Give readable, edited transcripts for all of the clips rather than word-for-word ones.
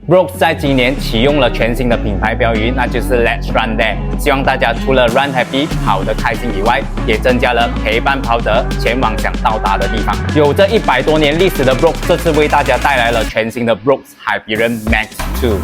Brooks 在今年启用了全新的品牌标语，那就是 Let's Run There。希望大家除了 Run Happy 跑得开心以外，也增加了陪伴跑者前往想到达的地方。有着100多年历史的 Brooks 这次为大家带来了全新的 Brooks Hyperion Max 2。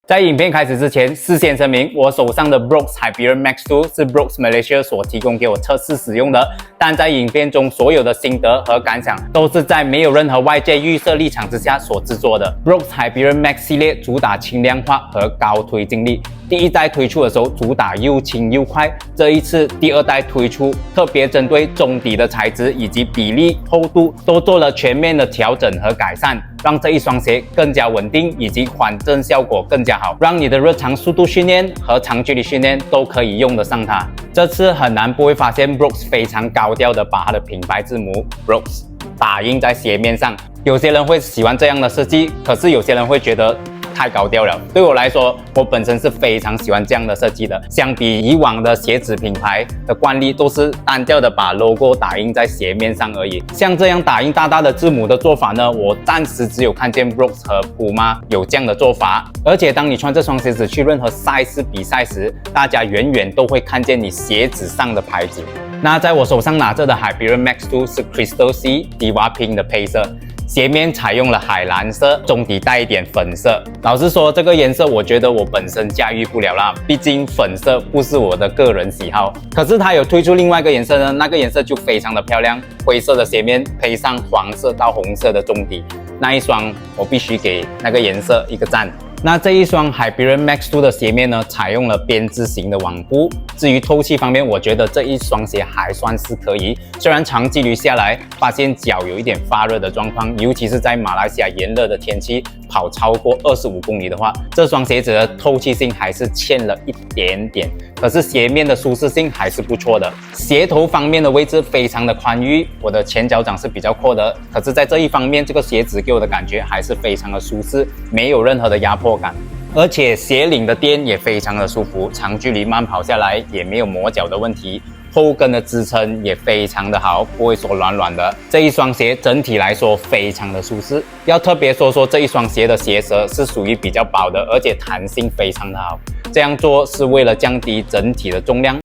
在影片开始之前，事先声明，我手上的 Brooks Hyperion Max 2是 Brooks Malaysia 所提供给我测试使用的，但在影片中所有的心得和感想都是在没有任何外界预设立场之下所制作的。Brooks Hyperion Max 系列主打轻量化和高推进力，第一代推出的时候主打又轻又快，这一次第二代推出，特别针对中底的材质以及比例、厚度都做了全面的调整和改善，让这一双鞋更加稳定，以及缓震效果更加好，让你的日常速度训练和长距离训练都可以用得上它。这次很难不会发现 Brooks 非常高调的把它的品牌字母 Brooks 打印在鞋面上。有些人会喜欢这样的设计，可是有些人会觉得太高调了。对我来说，我本身是非常喜欢这样的设计的。相比以往的鞋子品牌的惯例，都是单调的把 logo 打印在鞋面上而已。像这样打印大大的字母的做法呢，我暂时只有看见 Brooks 和 Puma 有这样的做法。而且当你穿这双鞋子去任何赛事比赛时，大家远远都会看见你鞋子上的牌子。那在我手上拿着的 Hyperion Max 2是 Crystal Sea Diva Pink 的配色。鞋面采用了海蓝色，中底带一点粉色。老实说，这个颜色我觉得我本身驾驭不了啦，毕竟粉色不是我的个人喜好。可是它有推出另外一个颜色呢，那个颜色就非常的漂亮，灰色的鞋面配上黄色到红色的中底，那一双我必须给那个颜色一个赞。那这一双 Hyperion Max 2的鞋面呢，采用了编织型的网布。至于透气方面，我觉得这一双鞋还算是可以。虽然长距离下来，发现脚有一点发热的状况，尤其是在马来西亚炎热的天气，跑超过25公里的话，这双鞋子的透气性还是欠了一点点。可是鞋面的舒适性还是不错的。鞋头方面的位置非常的宽裕，我的前脚掌是比较阔的，可是在这一方面，这个鞋子给我的感觉还是非常的舒适，没有任何的压迫感。而且鞋领的垫也非常的舒服，长距离慢跑下来也没有磨脚的问题，后跟的支撑也非常的好，不会说软软的。这一双鞋整体来说非常的舒适，要特别说这一双鞋的鞋舌是属于比较薄的，而且弹性非常的好。这样做是为了降低整体的重量，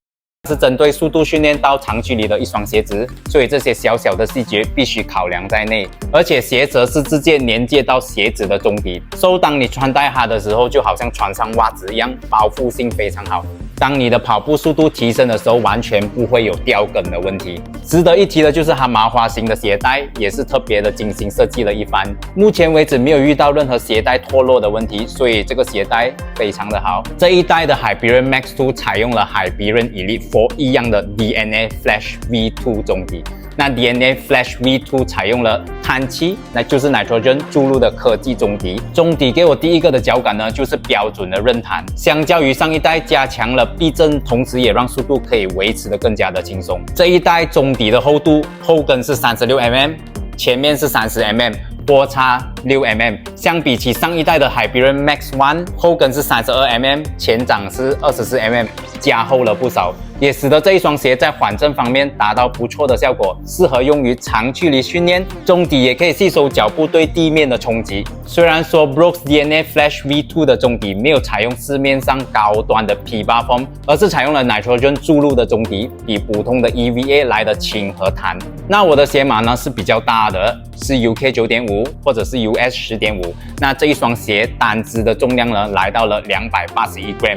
是针对速度训练到长距离的一双鞋子，所以这些小小的细节必须考量在内。而且鞋舌是直接连接到鞋子的中底，所以当你穿戴它的时候，就好像穿上袜子一样，包覆性非常好。当你的跑步速度提升的时候，完全不会有掉跟的问题。值得一提的就是它麻花型的鞋带也是特别的精心设计了一番，目前为止没有遇到任何鞋带脱落的问题，所以这个鞋带非常的好。这一代的 Hyperion Max 2采用了 Hyperion Elite 4一样的 DNA Flash V2 中底。那 DNA Flash V2 采用了碳气，那就是 Nitrogen 注入的科技中底。中底给我第一个的脚感呢，就是标准的韧弹，相较于上一代加强了避震，同时也让速度可以维持得更加的轻松。这一代中底的厚度，后跟是36mm， 前面是30mm。波差6mm， 相比起上一代的 Hyperion Max 1， 后跟是32mm， 前掌是24mm， 加厚了不少，也使得这一双鞋在缓震方面达到不错的效果，适合用于长距离训练。中底也可以吸收脚步对地面的冲击。虽然说 Brooks DNA Flash V2 的中底没有采用市面上高端的 P8 Foam， 而是采用了 Nitrogen 注入的中底，比普通的 EVA 来的轻和弹。那我的鞋码呢是比较大的，是 UK 9.5 或者是 US 10.5， 那这一双鞋单只的重量呢来到了281 gram。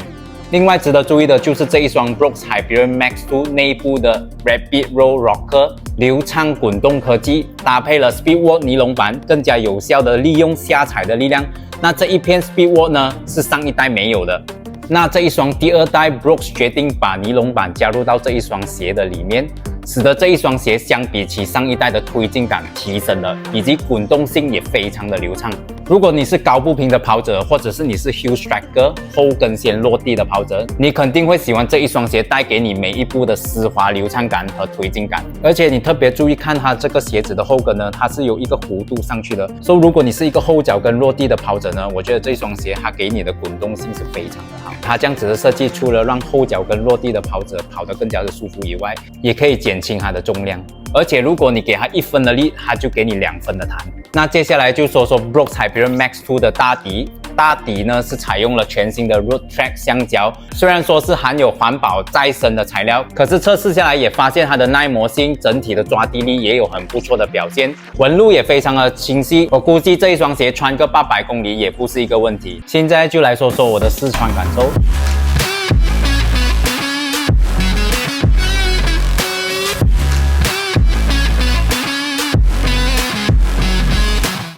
另外值得注意的就是这一双 Brooks Hyperion Max 2内部的 Rapid Roll Rocker 流畅滚动科技，搭配了 Speedwalk 尼龙板，更加有效的利用下踩的力量。那这一片 Speedwalk 呢是上一代没有的。那这一双第二代 Brooks 决定把尼龙板加入到这一双鞋的里面，使得这一双鞋相比起上一代的推进感提升了，以及滚动性也非常的流畅。如果你是高步频的跑者，或者是你是 heel striker 后跟先落地的跑者，你肯定会喜欢这一双鞋带给你每一步的丝滑流畅感和推进感。而且你特别注意看它这个鞋子的后跟呢，它是有一个弧度上去的，所以如果你是一个后脚跟落地的跑者呢，我觉得这双鞋它给你的滚动性是非常的好。它这样子的设计，除了让后脚跟落地的跑者跑得更加的舒服以外，也可以减轻它的重量。而且如果你给它1分的力，它就给你2分的弹。那接下来就说说 Brooks Hyperion Max 2的大底。大底呢是采用了全新的 Road Track 橡胶，虽然说是含有环保再生的材料，可是测试下来也发现它的耐磨性、整体的抓地力也有很不错的表现，纹路也非常的清晰。我估计这一双鞋穿个800公里也不是一个问题。现在就来说说我的试穿感受。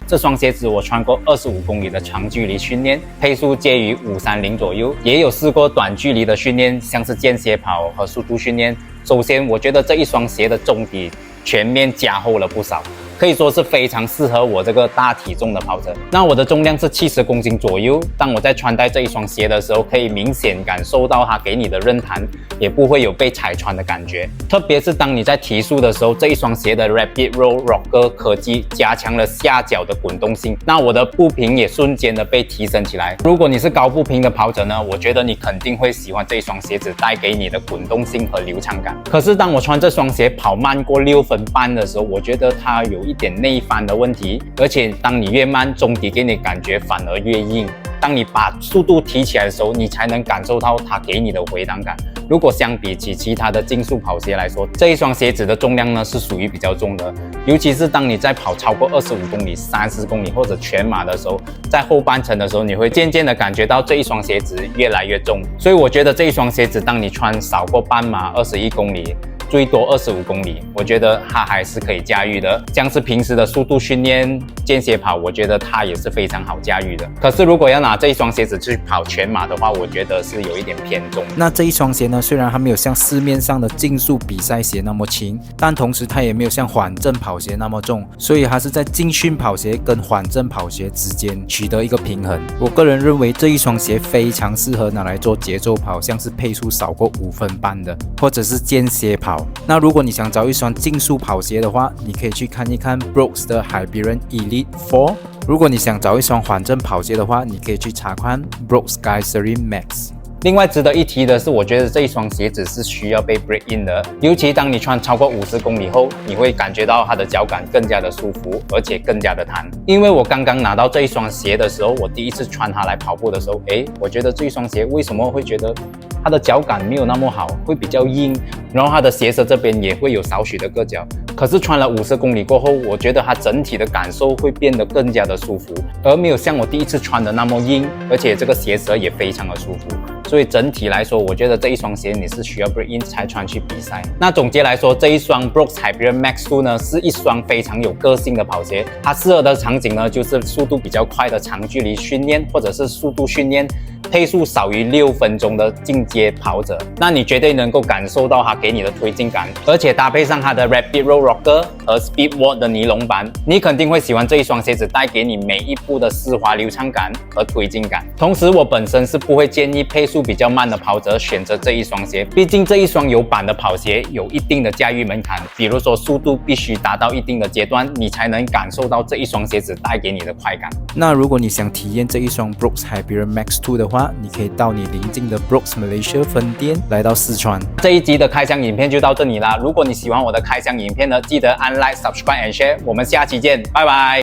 这双鞋子我穿过25公里的长距离训练，配速介于530左右，也有试过短距离的训练，像是间歇跑和速度训练。首先，我觉得这一双鞋的中底全面加厚了不少，可以说是非常适合我这个大体重的跑者。那我的重量是70公斤左右，当我在穿戴这一双鞋的时候，可以明显感受到它给你的韧弹，也不会有被踩穿的感觉。特别是当你在提速的时候，这一双鞋的 Rapid Roll Rocker 科技加强了下脚的滚动性，那我的步频也瞬间的被提升起来。如果你是高步频的跑者呢，我觉得你肯定会喜欢这一双鞋子带给你的滚动性和流畅感。可是当我穿这双鞋跑慢过6分半的时候，我觉得它有一点内翻的问题，而且当你越慢，中底给你感觉反而越硬。当你把速度提起来的时候，你才能感受到它给你的回档感。如果相比起其他的竞速跑鞋来说，这一双鞋子的重量呢是属于比较重的，尤其是当你在跑超过25公里、30公里或者全马的时候，在后半程的时候，你会渐渐的感觉到这一双鞋子越来越重。所以我觉得这一双鞋子，当你穿少过半马21公里，最多25公里，我觉得它还是可以驾驭的。像是平时的速度训练、间歇跑，我觉得它也是非常好驾驭的。可是如果要拿这一双鞋子去跑全马的话，我觉得是有一点偏重。那这一双鞋呢，虽然它没有像市面上的竞速比赛鞋那么轻，但同时它也没有像缓震跑鞋那么重，所以它是在竞训跑鞋跟缓震跑鞋之间取得一个平衡。我个人认为这一双鞋非常适合拿来做节奏跑，像是配速少过5分半的，或者是间歇跑。那如果你想找一双竞速跑鞋的话，你可以去看一看 Brooks 的 Hyperion Elite 4。如果你想找一双缓震跑鞋的话，你可以去查看 Brooks Glycerin Max。另外值得一提的是，我觉得这一双鞋子是需要被 break in 的，尤其当你穿超过50公里后，你会感觉到它的脚感更加的舒服，而且更加的弹。因为我刚刚拿到这一双鞋的时候，我第一次穿它来跑步的时候，我觉得这一双鞋为什么会觉得它的脚感没有那么好，会比较硬，然后它的鞋舌这边也会有少许的硌脚。可是穿了50公里过后，我觉得它整体的感受会变得更加的舒服，而没有像我第一次穿的那么硬，而且这个鞋舌也非常的舒服。所以整体来说，我觉得这一双鞋你是需要 break in 才穿去比赛。那总结来说，这一双 Brooks Hyperion Max 2呢是一双非常有个性的跑鞋，它适合的场景呢就是速度比较快的长距离训练，或者是速度训练，配速少于6分钟的进阶跑者，那你绝对能够感受到它给你的推进感，而且搭配上它的 Rapid Roll Rocker 和 Speedwalk 的尼龙板，你肯定会喜欢这一双鞋子带给你每一步的丝滑流畅感和推进感。同时，我本身是不会建议配速比较慢的跑者选择这一双鞋，毕竟这一双有板的跑鞋有一定的驾驭门槛，比如说速度必须达到一定的阶段，你才能感受到这一双鞋子带给你的快感。那如果你想体验这一双 Brooks Hyperion Max 2的话，你可以到你邻近的 Brooks Malaysia 分店来到四川。这一集的开箱影片就到这里啦，如果你喜欢我的开箱影片呢，记得按 Like、Subscribe and Share， 我们下期见，拜拜。